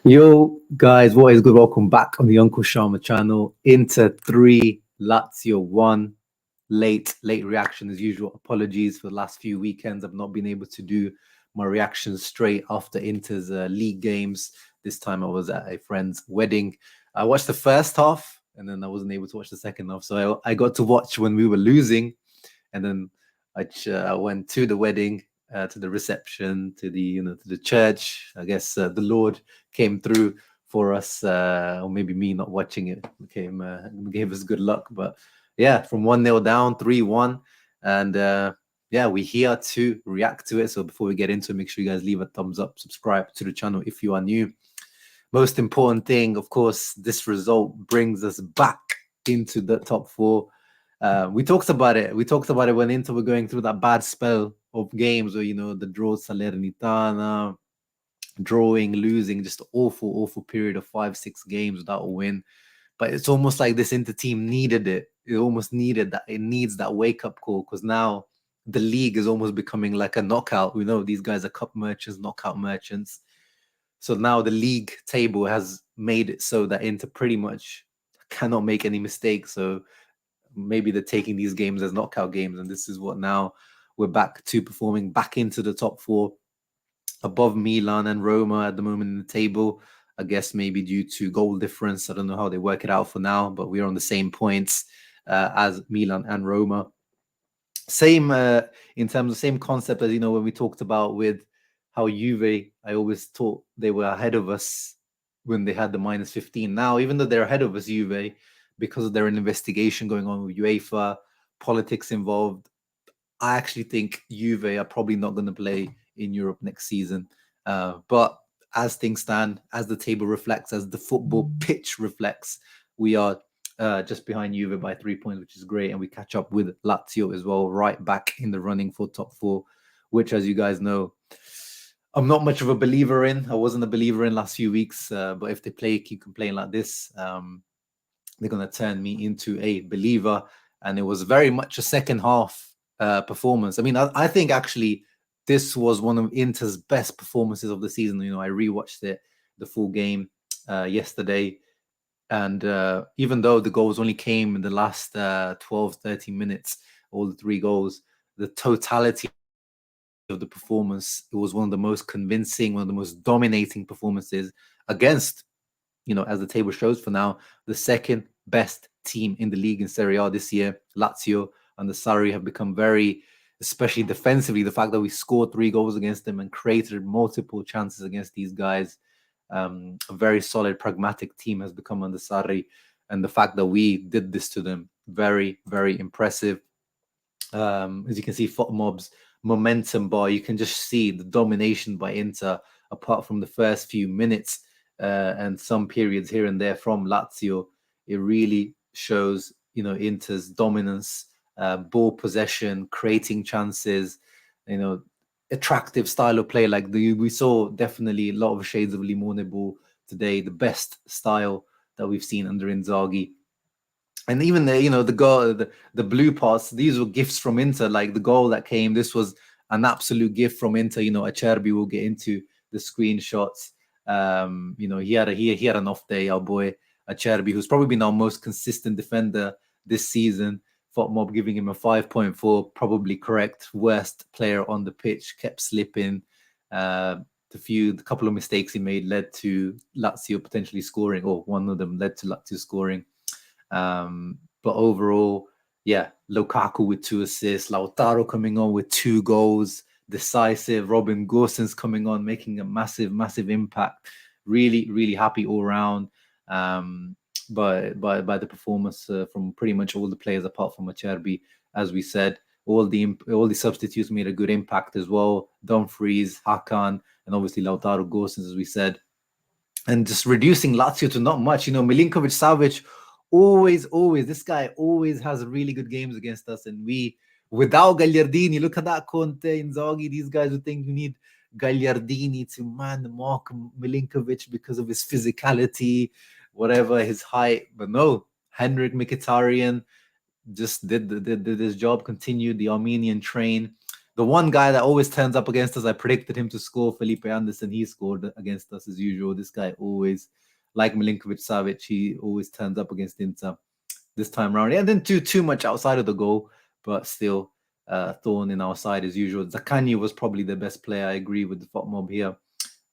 Yo, guys, what is good? Welcome back on the Uncle Sharma channel. Inter 3, Lazio 1. Late reaction as usual. Apologies for the last few weekends. I've not been able to do my reactions straight after Inter's league games. This time I was at a friend's wedding. I watched the first half and then I wasn't able to watch the second half. So I got to watch when we were losing, and then I went to the wedding, to the reception, to the church. I guess the Lord came through for us, or maybe me not watching it gave us good luck. But yeah, from 1-0 down, 3-1, and yeah, we're here to react to it. So before we get into it, make sure you guys leave a thumbs up, subscribe to the channel if you are new. Most important thing, of course, this result brings us back into the top four. We talked about it. We talked about it when Inter were going through that bad spell of games where, the draw Salernitana, drawing, losing, just awful period of 5-6 games without a win. But it's almost like this Inter team needed it. It almost needed that. It needs that wake-up call, because now the league is almost becoming like a knockout. We know these guys are cup merchants, knockout merchants. So now the league table has made it so that Inter pretty much cannot make any mistakes. So maybe they're taking these games as knockout games, and this is what now we're back to performing back into the top four, above Milan and Roma at the moment in the table. I guess maybe due to goal difference. I don't know how they work it out for now, but we're on the same points as Milan and Roma. Same in terms of same concept as when we talked about with how Juve, I always thought they were ahead of us when they had the -15. Now, even though they're ahead of us, Juve, because of their investigation going on with UEFA, politics involved, I actually think Juve are probably not going to play in Europe next season. But as things stand, as the table reflects, as the football pitch reflects, we are just behind Juve by 3 points, which is great. And we catch up with Lazio as well, right back in the running for top four, which, as you guys know, I'm not much of a believer in. I wasn't a believer in last few weeks, but if they keep playing like this, they're going to turn me into a believer. And it was very much a second half performance. I mean, I think actually this was one of Inter's best performances of the season. I rewatched the full game yesterday. And even though the goals only came in the last 12, 13 minutes, all the 3 goals, the totality of the performance, it was one of the most convincing, one of the most dominating performances against, as the table shows for now, the second best team in the league in Serie A this year. Lazio and the Sarri have become very, especially defensively, the fact that we scored 3 goals against them and created multiple chances against these guys. A very solid, pragmatic team has become under Sarri, and the fact that we did this to them, very, very impressive. As you can see, FotMob's momentum bar, you can just see the domination by Inter, apart from the first few minutes and some periods here and there from Lazio. It really shows, Inter's dominance, ball possession, creating chances, attractive style of play. Like we saw definitely a lot of shades of Limone ball today, the best style that we've seen under Inzaghi. And even the goal, the blue parts, these were gifts from Inter. Like the goal that came, this was an absolute gift from Inter. Acerbi will get into the screenshots. He had an off day, our boy Acerbi, who's probably been our most consistent defender this season. FotMob giving him a 5.4, probably correct. Worst player on the pitch, kept slipping. The couple of mistakes he made led to Lazio potentially scoring, or one of them led to Lazio scoring. But overall, yeah, Lukaku with 2 assists, Lautaro coming on with 2 goals, decisive. Robin Gosens coming on, making a massive impact. Really, really happy all around. By the performance from pretty much all the players apart from Acerbi. As we said, all the substitutes made a good impact as well. Dumfries, Hakan, and obviously Lautaro Gosens, as we said. And just reducing Lazio to not much. Milinkovic-Savic, always, this guy always has really good games against us. And without Gagliardini, look at that, Conte, Inzaghi, these guys would think we need Gagliardini to mark Milinkovic because of his physicality, whatever, his height. But no, Henrik Mkhitaryan just did his job, continued the Armenian train. The one guy that always turns up against us, I predicted him to score, Felipe Anderson. He scored against us as usual. This guy always, like Milinkovic-Savic, he always turns up against Inter this time around. Yeah, didn't do too much outside of the goal, but still thorn in our side as usual. Zaccagni was probably the best player. I agree with the FOT mob here.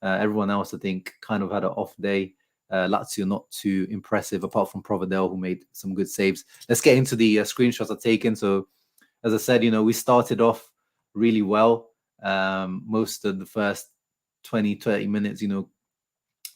Everyone else, I think, kind of had an off day. Lazio not too impressive, apart from Provedel, who made some good saves. Let's get into the screenshots I've taken. So, as I said, we started off really well. Most of the first 20, 30 minutes,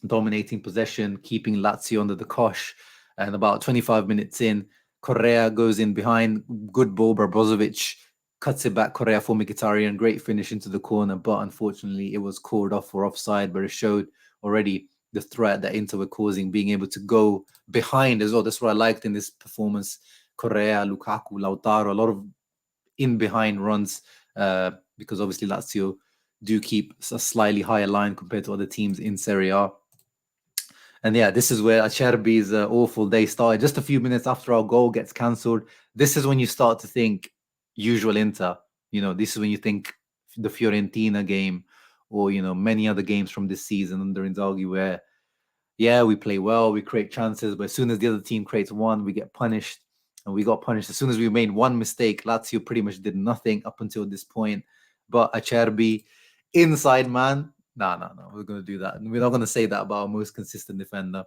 dominating possession, keeping Lazio under the cosh. And about 25 minutes in, Correa goes in behind. Good ball, Brozovic cuts it back. Correa for Mkhitaryan. Great finish into the corner, but unfortunately it was called off for offside, but it showed already the threat that Inter were causing, being able to go behind as well. That's what I liked in this performance. Correa, Lukaku, Lautaro, a lot of in-behind runs, because obviously Lazio do keep a slightly higher line compared to other teams in Serie A. And yeah, this is where Acerbi's awful day started. Just a few minutes after our goal gets cancelled, this is when you start to think usual Inter. This is when you think the Fiorentina game, or many other games from this season under Inzaghi, where we play well, we create chances, but as soon as the other team creates one, we get punished. And we got punished as soon as we made one mistake. Lazio pretty much did nothing up until this point. But Acerbi, inside man, no, we're going to do that. We're not going to say that about our most consistent defender.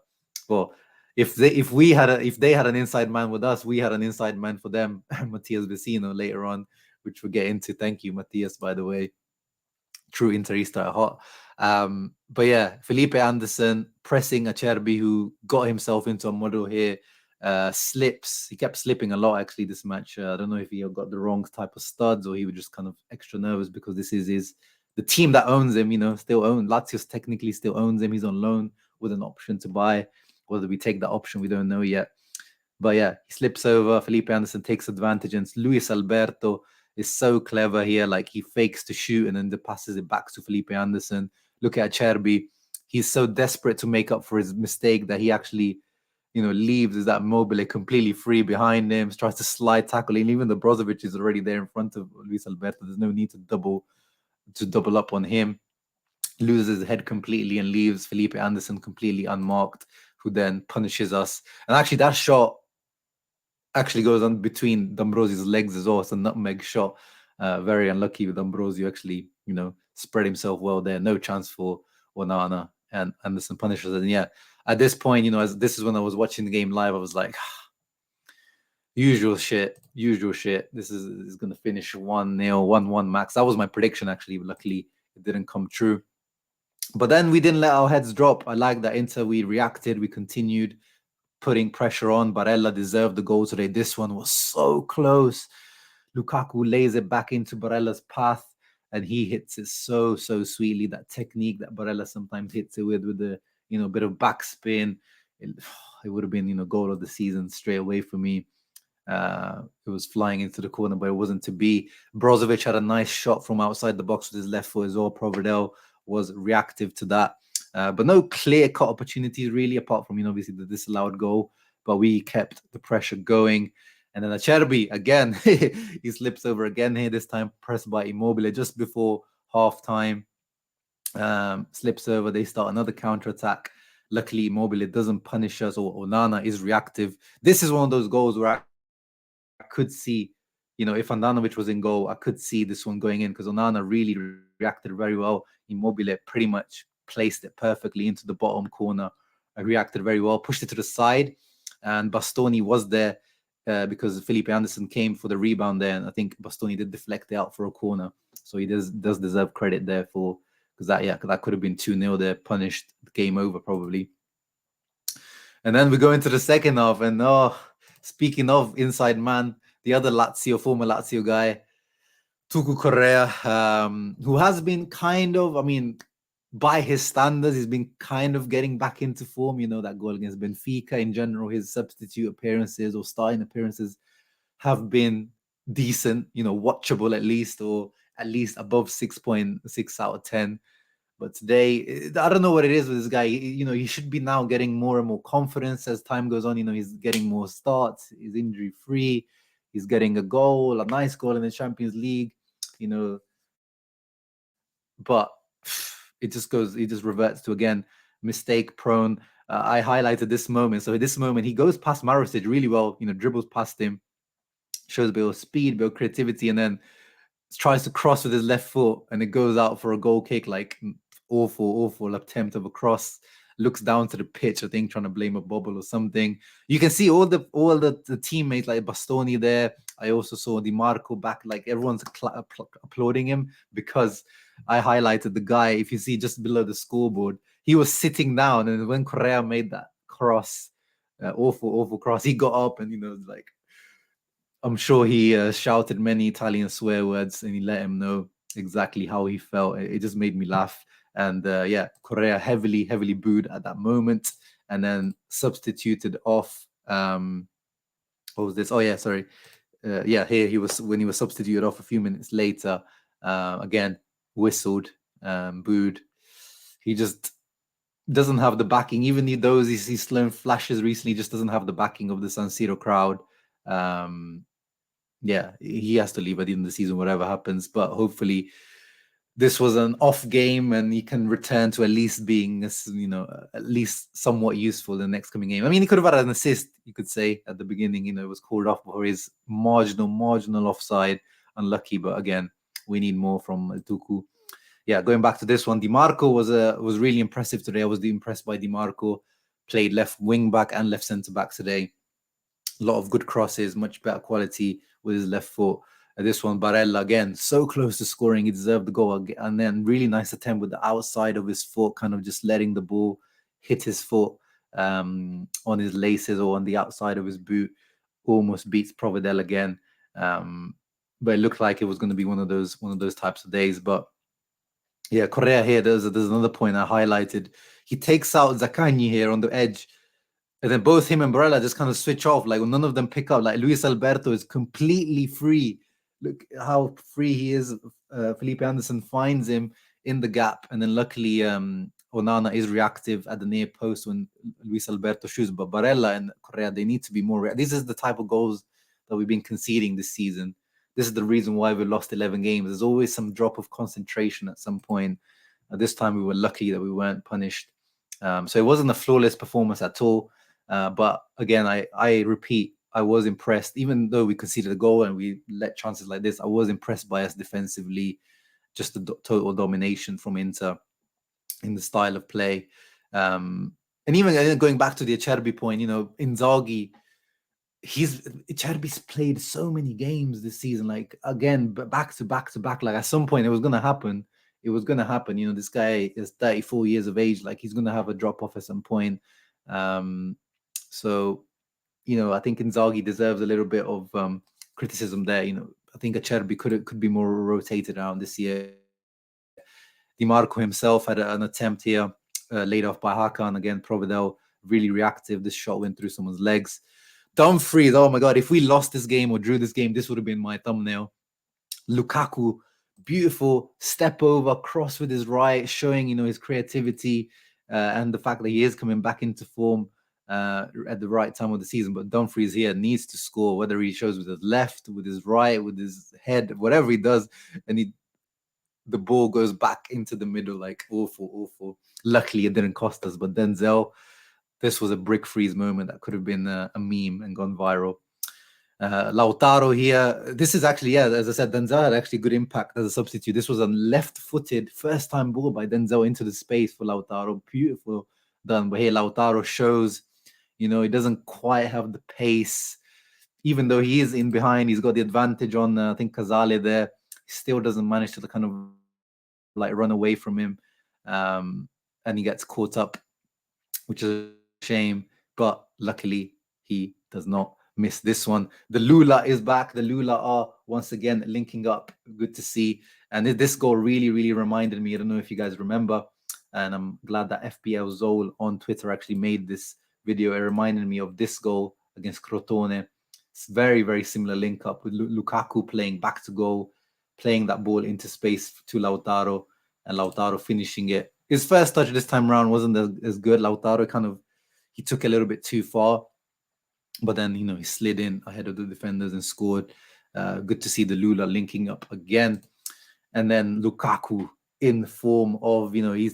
Well, if they had an inside man with us, we had an inside man for them, Matthias Vecino, later on, which we'll get into. Thank you, Matthias, by the way. True Interista at heart. But yeah, Felipe Anderson pressing Acerbi, who got himself into a muddle here. Slips. He kept slipping a lot, actually, this match. I don't know if he got the wrong type of studs, or he was just kind of extra nervous because this is the team that owns him, still own. Lazio technically still owns him. He's on loan with an option to buy. Whether we take that option, we don't know yet. But yeah, he slips over. Felipe Anderson takes advantage, and Luis Alberto is so clever here. Like, he fakes to shoot and then passes it back to Felipe Anderson. Look at Acerbi. He's so desperate to make up for his mistake that he actually, leaves that Mobile completely free behind him, tries to slide tackle, and even the Brozovic is already there in front of Luis Alberto. There's no need to double up on him. Loses his head completely and leaves Felipe Anderson completely unmarked, who then punishes us. And actually, that shot actually goes on between D'Ambrosio's legs as well. It's a nutmeg shot. Very unlucky with D'Ambrosio, actually, spread himself well there. No chance for Onana, and Anderson punishes it. And yeah, at this point, as this is when I was watching the game live, I was like, usual shit. This is going to finish 1-0, 1-1 max. That was my prediction, actually. Luckily, it didn't come true. But then we didn't let our heads drop. I like that Inter, we reacted, we continued putting pressure on. Barella deserved the goal today. This one was so close. Lukaku lays it back into Barella's path, and he hits it so sweetly. That technique that Barella sometimes hits it with the bit of backspin. It would have been goal of the season straight away for me. It was flying into the corner, but it wasn't to be. Brozovic had a nice shot from outside the box with his left foot as well. Provedel was reactive to that. But no clear-cut opportunities, really, apart from, obviously, the disallowed goal. But we kept the pressure going. And then Acerbi, again, he slips over again here, this time pressed by Immobile just before half-time. Slips over, they start another counter-attack. Luckily, Immobile doesn't punish us, or Onana is reactive. This is one of those goals where I could see, if Andanovic was in goal, I could see this one going in, because Onana really reacted very well. Immobile pretty much placed it perfectly into the bottom corner. I reacted very well, pushed it to the side, and Bastoni was there because Felipe Anderson came for the rebound there, and I think Bastoni did deflect it out for a corner. So he does deserve credit there for, because that could have been 2-0 there, punished, game over probably. And then we go into the second half, and speaking of inside man, the other former Lazio guy, Tucu Correa, who has been kind of, by his standards, he's been kind of getting back into form. That goal against Benfica, in general, his substitute appearances or starting appearances have been decent, watchable at least, or at least above 6.6 out of 10. But today, I don't know what it is with this guy. He should be now getting more and more confidence as time goes on. He's getting more starts. He's injury-free. He's getting a nice goal in the Champions League. but it just reverts to, again, mistake prone. I highlighted this moment. So at this moment, he goes past Marusic really well, dribbles past him, shows a bit of speed, a bit of creativity, and then tries to cross with his left foot, and it goes out for a goal kick. Like, awful attempt of a cross. Looks down to the pitch, I think, trying to blame a bubble or something. You can see all the teammates like Bastoni there. I also saw Di Marco back, like everyone's applauding him, because I highlighted the guy. If you see just below the scoreboard, he was sitting down, and when Correa made that cross, awful cross, he got up and like, I'm sure he shouted many Italian swear words, and he let him know exactly how he felt. It just made me laugh. And yeah, Correa heavily booed at that moment, and then substituted off. What was this? Oh yeah, sorry. Yeah, here he was, when he was substituted off a few minutes later. Again, whistled, booed. He just doesn't have the backing, even though he's shown flashes recently. Just doesn't have the backing of the San Siro crowd. Yeah, he has to leave at the end of the season, whatever happens. But hopefully, this was an off game, and he can return to at least being, at least somewhat useful in the next coming game. I mean, he could have had an assist, you could say, at the beginning. It was called off for his marginal offside. Unlucky, but again, we need more from Tuku. Yeah, going back to this one, Di Marco was really impressive today. I was impressed by Di Marco. Played left wing back and left centre back today. A lot of good crosses, much better quality with his left foot. This one, Barella, again, so close to scoring. He deserved the goal. And then really nice attempt with the outside of his foot, kind of just letting the ball hit his foot on his laces or on the outside of his boot. Almost beats Providel again. But it looked like it was going to be one of those types of days. But yeah, Correa here, there's another point I highlighted. He takes out Zaccagni here on the edge. And then both him and Barella just kind of switch off. Like, none of them pick up. Like, Luis Alberto is completely free. Look how free he is. Felipe Anderson finds him in the gap. And then luckily, Onana is reactive at the near post when Luis Alberto shoots. But Barella and Correa, they need to be more This is the type of goals that we've been conceding this season. This is the reason why we lost 11 games. There's always some drop of concentration at some point. This time we were lucky that we weren't punished. So it wasn't a flawless performance at all. But again, I repeat, I was impressed. Even though we conceded a goal and we let chances like this, I was impressed by us defensively. Just the total domination from Inter in the style of play. And even going back to the Acerbi point, Inzaghi, Acerbi's played so many games this season, like, again, back to back. Like, at some point it was going to happen. This guy is 34 years of age. Like, he's going to have a drop off at some point. So, I think Inzaghi deserves a little bit of criticism there. I think Acerbi could be more rotated around this year. Di Marco himself had an attempt here, laid off by Hakan. Again, Providel really reactive. This shot went through someone's legs. Dumfries, oh my God, if we lost this game or drew this game, this would have been my thumbnail. Lukaku, beautiful step over, cross with his right, showing, his creativity and the fact that he is coming back into form at the right time of the season. But Dumfries here needs to score, whether he shows with his left, with his right, with his head, whatever he does, and the ball goes back into the middle. Like, awful. Luckily, it didn't cost us. But Denzel, this was a brick freeze moment that could have been a meme and gone viral. Lautaro here. This is actually, as I said, Denzel had actually good impact as a substitute. This was a left-footed first-time ball by Denzel into the space for Lautaro. Beautiful done. But here, Lautaro shows, he doesn't quite have the pace. Even though he is in behind, he's got the advantage on, I think, Casale there. He still doesn't manage to kind of like run away from him. And he gets caught up, which is a shame. But luckily, he does not miss this one. The Lula is back. The Lula are once again linking up. Good to see. And this goal really reminded me. I don't know if you guys remember. And I'm glad that FPL Zol on Twitter actually made this video. It reminded me of this goal against Crotone. It's very similar link up with Lukaku playing back to goal, playing that ball into space to Lautaro, and Lautaro finishing it. His first touch this time around wasn't as good. Lautaro he took a little bit too far, but then, he slid in ahead of the defenders and scored. Good to see the Lula linking up again. And then Lukaku, in form of, you know, he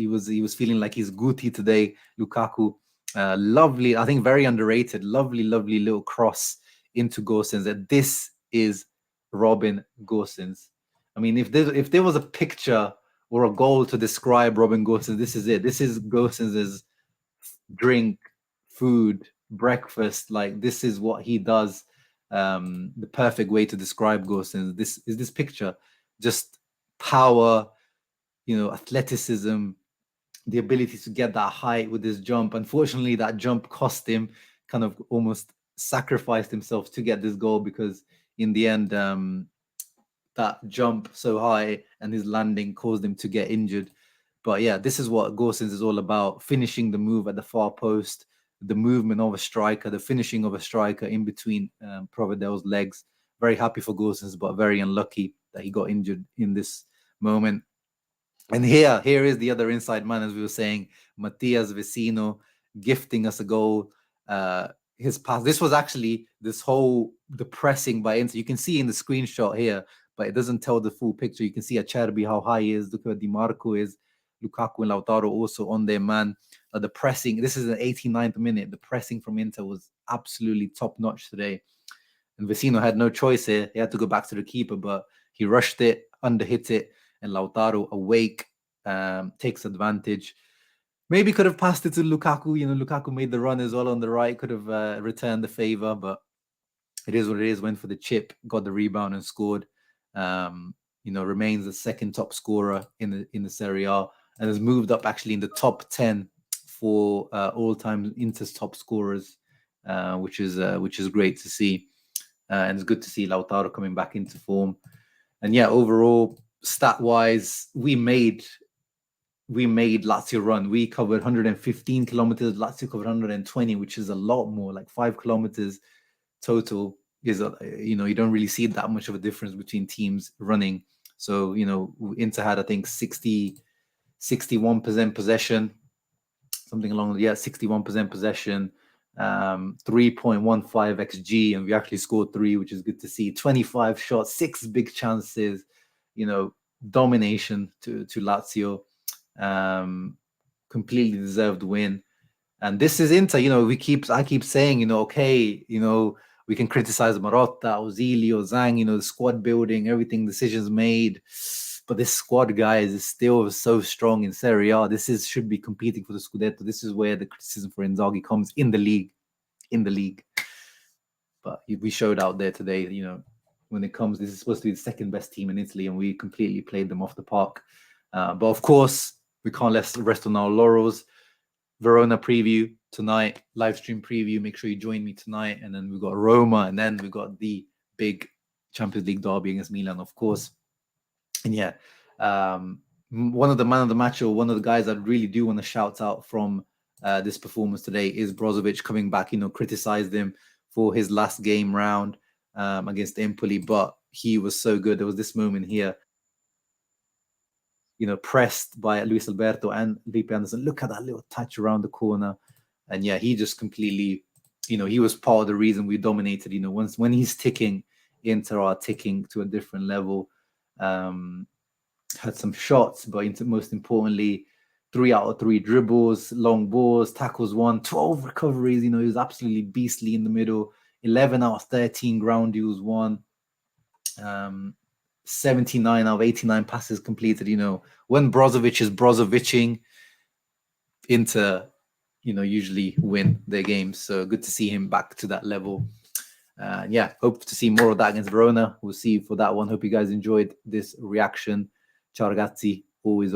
was feeling like he's Guti today. Lukaku, lovely, I think very underrated, lovely little cross into Gosens. That this is Robin Gosens. I mean, if there was a picture or a goal to describe Robin Gosens, this is it. This is Gosens's drink, food, breakfast. Like, this is what he does. The perfect way to describe Gosens. This is this picture. Just power, you know, athleticism, the ability to get that height with his jump. Unfortunately, that jump cost him, kind of almost sacrificed himself to get this goal, because in the end, that jump so high and his landing caused him to get injured. But yeah, this is what Gosens is all about: finishing the move at the far post, the movement of a striker, the finishing of a striker in between Provedel's legs. Very happy for Gosens, but very unlucky that he got injured in this moment. And here is the other inside man, as we were saying, Matias Vecino, gifting us a goal. His pass. This was actually the pressing by Inter. You can see in the screenshot here, but it doesn't tell the full picture. You can see Acerbi, how high he is. Look at Di Marco is. Lukaku and Lautaro also on their man. The pressing. This is the 89th minute. The pressing from Inter was absolutely top notch today. And Vecino had no choice here. He had to go back to the keeper, but he rushed it, underhit it, and Lautaro, awake, takes advantage. Maybe could have passed it to Lukaku. You know, Lukaku made the run as well on the right, could have returned the favor, but it is what it is. Went for the chip, got the rebound, and scored. You know, remains the second top scorer in the Serie A, and has moved up actually in the top 10 for all-time Inter's top scorers, which is great to see. And it's good to see Lautaro coming back into form. And yeah, overall, stat-wise, we made Lazio run. We covered 115 kilometers. Lazio covered 120, which is a lot more, like 5 kilometers total. Is you know, you don't really see that much of a difference between teams running. So, you know, Inter had, I think, 61% possession, something along, 61% possession, 3.15 xg, and we actually scored 3, which is good to see. 25 shots, 6 big chances, you know, domination to Lazio. Completely deserved win. And this is Inter. You know, I keep saying, you know, okay, you know, we can criticize Marotta, Ozilio, Zhang, you know, the squad building, everything, decisions made, but this squad, guys, is still so strong in Serie A. Should be competing for the Scudetto. This is where the criticism for Inzaghi comes, in the league. But we showed out there today, you know, when it comes, this is supposed to be the second best team in Italy, and we completely played them off the park. But of course, we can't rest on our laurels. Verona preview tonight, live stream preview. Make sure you join me tonight. And then we've got Roma, and then we've got the big Champions League derby against Milan, of course. And yeah, one of the man of the match, or one of the guys I really do want to shout out from this performance today, is Brozovic, coming back. You know, criticized him for his last game round against Empoli, but he was so good. There was this moment here, you know, pressed by Luis Alberto and Felipe Anderson. Look at that little touch around the corner. And yeah, he just completely, you know, he was part of the reason we dominated. You know, when he's ticking, Inter are ticking to a different level. Had some shots, but most importantly, 3 out of 3 dribbles, long balls, tackles won, 12 recoveries. You know, he was absolutely beastly in the middle. 11 out of 13 ground duels won. 79 out of 89 passes completed. You know, when Brozovic is Brozovicing, Inter, you know, usually win their games. So good to see him back to that level. Yeah, hope to see more of that against Verona. We'll see you for that one. Hope you guys enjoyed this reaction. Ciao ragazzi, always